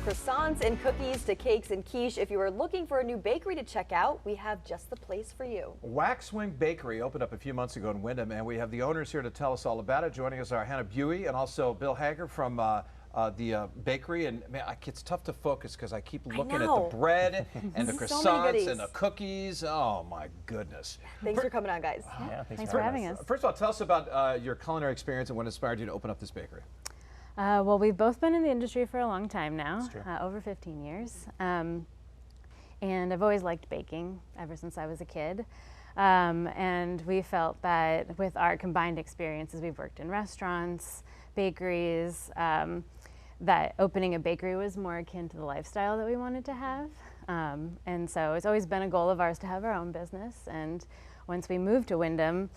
croissants and cookies to cakes and quiche. If you are looking for a new bakery to check out, we have just the place for you. Waxwing Bakery opened up a few months ago in Windham, and we have the owners here to tell us all about it. Joining us are Buoye and also Bill Hager from the bakery. And man, it's tough to focus because I keep looking at the bread and the croissants and the cookies. Oh my goodness. Thanks for coming on, guys. Yeah, thanks for having us. First of all, tell us about your culinary experience and what inspired you to open up this bakery. Well, we've both been in the industry for a long time now, over 15 years. And I've always liked baking ever since I was a kid. And we felt that with our combined experiences, we've worked in restaurants, bakeries, that opening a bakery was more akin to the lifestyle that we wanted to have. And so it's always been a goal of ours to have our own business. And once we moved to Windham,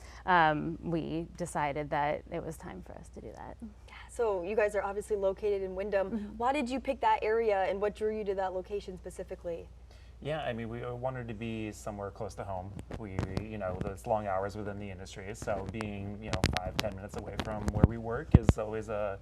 we decided that it was time for us to do that. So you guys are obviously located in Windham. Mm-hmm. Why did you pick that area and what drew you to that location specifically? Yeah, I mean, we wanted to be somewhere close to home. There's long hours within the industry, so being, 5-10 minutes away from where we work is always a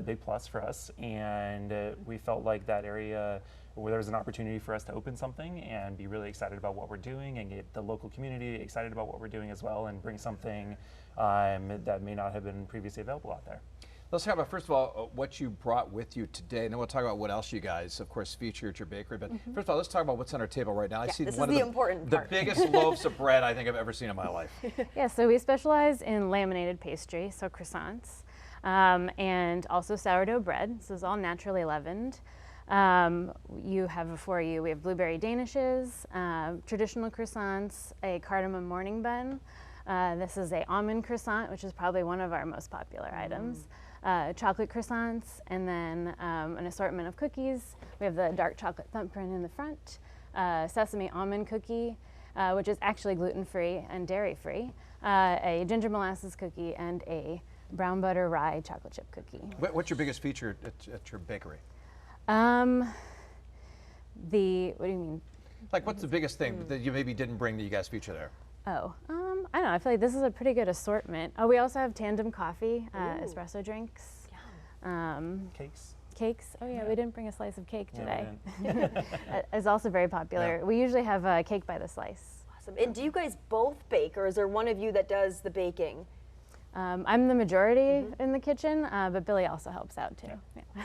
big plus for us. And we felt like that area where there was an opportunity for us to open something and be really excited about what we're doing and get the local community excited about what we're doing as well and bring something that may not have been previously available out there. Let's talk about, first of all, what you brought with you today, and then we'll talk about what else you guys, of course, feature at your bakery. But first of all, let's talk about what's on our table right now. I see this one is of the important part. The biggest loaves of bread I think I've ever seen in my life. Yeah, so we specialize in laminated pastry, so croissants, and also sourdough bread. This is all naturally leavened. You have before you, we have blueberry danishes, traditional croissants, a cardamom morning bun. This is a almond croissant, which is probably one of our most popular items. Chocolate croissants, and then an assortment of cookies. We have the dark chocolate thumbprint in the front, sesame almond cookie, which is actually gluten-free and dairy-free, a ginger molasses cookie, and a brown butter rye chocolate chip cookie. What's your biggest feature at your bakery? What do you mean? Like, what's the biggest thing that you maybe didn't bring that you guys feature there? Oh, I don't know. I feel like this is a pretty good assortment. Oh, we also have tandem coffee, espresso drinks, Cakes. cakes. Oh yeah, we didn't bring a slice of cake today. Yeah, It's also very popular. Yeah. We usually have a cake by the slice. Awesome. And do you guys both bake, or is there one of you that does the baking? I'm the majority in the kitchen, but Billy also helps out too. Yeah.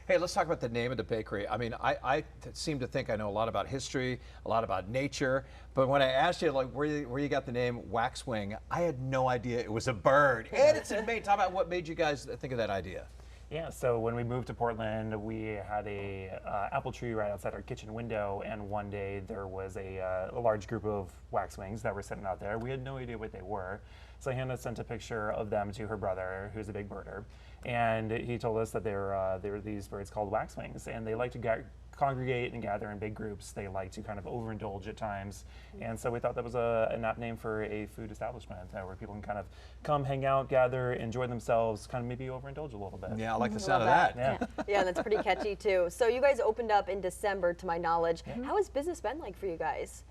Hey, let's talk about the name of the bakery. I mean, I seem to think I know a lot about history, a lot about nature, but when I asked you like where you got the name Waxwing, I had no idea it was a bird. And it's in Maine. Talk about what made you guys think of that idea. Yeah, so when we moved to Portland, we had a apple tree right outside our kitchen window, and one day there was a large group of waxwings that were sitting out there. We had no idea what they were, so Hannah sent a picture of them to her brother, who's a big birder, and he told us that they were these birds called waxwings, and they like to congregate and gather in big groups. They like to kind of overindulge at times, and so we thought that was an apt name for a food establishment where people can kind of come, hang out, gather, enjoy themselves, kind of maybe overindulge a little bit. Yeah, I like the sound of that. Yeah. Yeah, that's pretty catchy too. So you guys opened up in December, to my knowledge. How has business been like for you guys?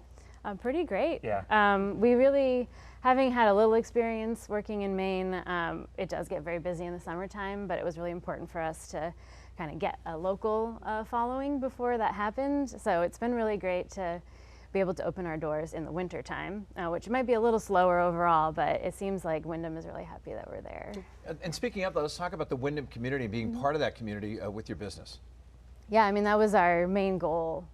Pretty great. Yeah. We really, having had a little experience working in Maine, it does get very busy in the summertime, but it was really important for us to kind of get a local following before that happened. So it's been really great to be able to open our doors in the winter time, which might be a little slower overall, but it seems like Windham is really happy that we're there. And speaking of that, let's talk about the Windham community and being part of that community with your business. Yeah, I mean, that was our main goal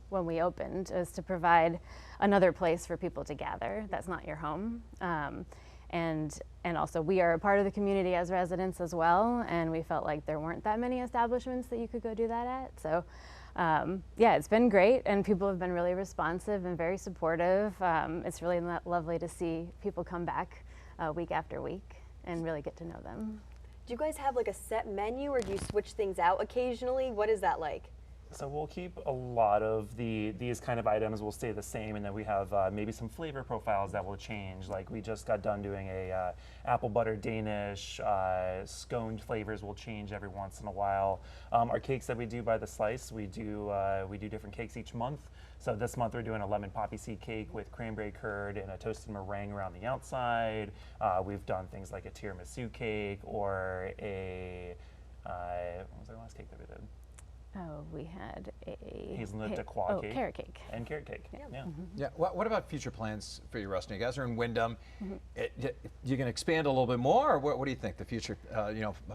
when we opened, is to provide another place for people to gather that's not your home. And also we are a part of the community as residents as well, and we felt like there weren't that many establishments that you could go do that at. So yeah, it's been great, and people have been really responsive and very supportive. It's really lovely to see people come back week after week and really get to know them. Do you guys have like a set menu, or do you switch things out occasionally? What is that like? So we'll keep a lot of these kind of items will stay the same, and then we have maybe some flavor profiles that will change. Like we just got done doing a apple butter Danish. Sconed flavors will change every once in a while. Our cakes that we do by the slice, we do different cakes each month. So this month we're doing a lemon poppy seed cake with cranberry curd and a toasted meringue around the outside. We've done things like a tiramisu cake or a what was our last cake that we did? Oh, we had a Hazelnut de Croix cake. carrot cake. And carrot cake. Yeah. Yeah. What about future plans for you, Rustin? You guys are in Windham. You can expand a little bit more, or what do you think the future,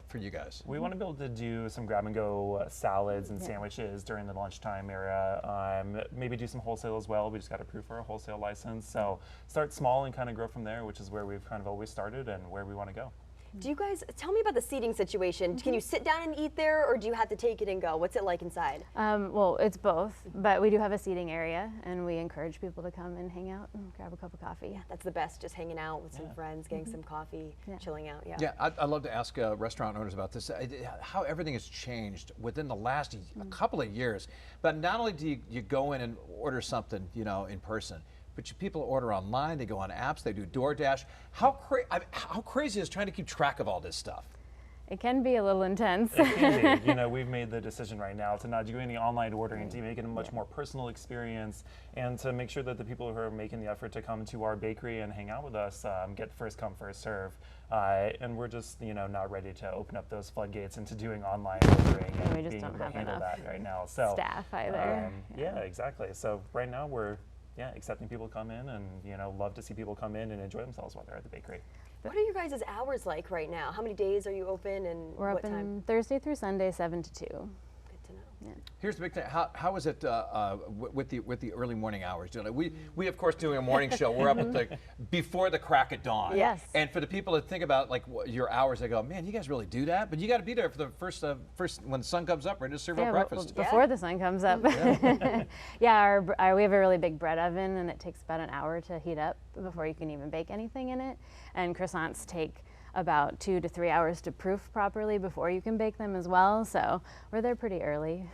for you guys? We want to be able to do some grab-and-go salads and sandwiches during the lunchtime era. Maybe do some wholesale as well. We just got approved for a wholesale license. So start small and kind of grow from there, which is where we've kind of always started and where we want to go. Do you guys, tell me about the seating situation. Can you sit down and eat there, or do you have to take it and go? What's it like inside? Well, it's both, but we do have a seating area, and we encourage people to come and hang out and grab a cup of coffee. That's the best, just hanging out with some friends, getting some coffee, chilling out. Yeah, I'd love to ask restaurant owners about this, how everything has changed within the last couple of years. But not only do you go in and order something, in person, but people order online, they go on apps, they do DoorDash. How crazy is trying to keep track of all this stuff? It can be a little intense. It can be. We've made the decision right now to not do any online ordering, to make it a much more personal experience, and to make sure that the people who are making the effort to come to our bakery and hang out with us get first come, first serve. And we're just, not ready to open up those floodgates into doing online ordering and we just being don't able to have handle enough that right now. So staff either. yeah, exactly. So right now we're accepting people come in and, love to see people come in and enjoy themselves while they're at the bakery. What are your guys' hours like right now? How many days are you open, and We're what open time? Thursday through Sunday, 7 to 2. Good to know. Here's the big thing. How is it with the early morning hours? We of course doing a morning show. We're up at before the crack of dawn. Yes. And for the people that think about your hours, they go, man, you guys really do that? But you got to be there for the first when the sun comes up, ready to serve our breakfast. Before the sun comes up. Yeah, we have a really big bread oven, and it takes about an hour to heat up before you can even bake anything in it. And croissants take about 2 to 3 hours to proof properly before you can bake them as well. So we're there pretty early.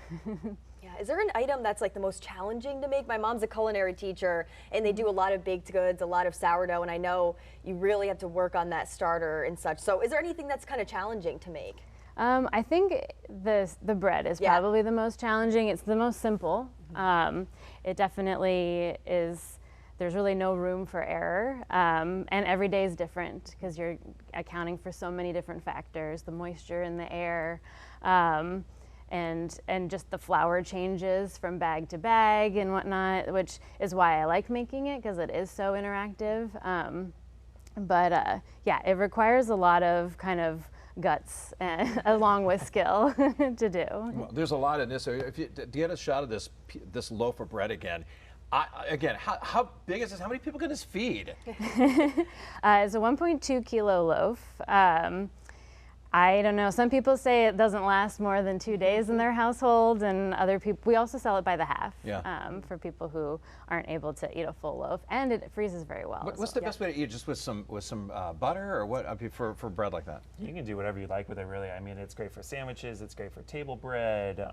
Yeah, is there an item that's like the most challenging to make? My mom's a culinary teacher, and they do a lot of baked goods, a lot of sourdough, and I know you really have to work on that starter and such. So is there anything that's kind of challenging to make? I think the bread is probably the most challenging. It's the most simple. It definitely is. There's really no room for error, and every day is different because you're accounting for so many different factors: the moisture in the air, and just the flour changes from bag to bag and whatnot, which is why I like making it, because it is so interactive. But it requires a lot of kind of guts along with skill to do. Well, there's a lot in this. If you get a shot of this loaf of bread again. Again, how big is this? How many people can this feed? It's a 1.2 kilo loaf. I don't know. Some people say it doesn't last more than 2 days in their household, and other people. We also sell it by the half for people who aren't able to eat a full loaf, and it freezes very well. What's the best way to eat? Just with some butter, or what? For bread like that? You can do whatever you like with it, really. I mean, it's great for sandwiches. It's great for table bread.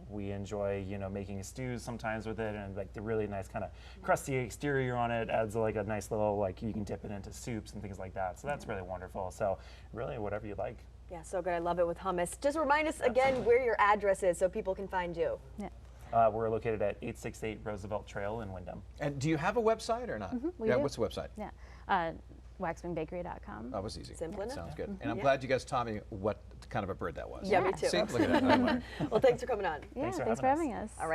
We enjoy, making stews sometimes with it, and like the really nice kind of crusty exterior on it adds like a nice little you can dip it into soups and things like that. So that's really wonderful. So really, whatever you like. Yeah, so good. I love it with hummus. Just remind us again where your address is so people can find you. Yeah. We're located at 868 Roosevelt Trail in Windham. And do you have a website or not? We do. What's the website? Yeah. Waxwingbakery.com. That was easy. Simple enough. Sounds good. And I'm glad you guys taught me what kind of a bird that was. Yeah, me too. See, look at that. Well, thanks for coming on. Yeah, Thanks for thanks for having having us. All right.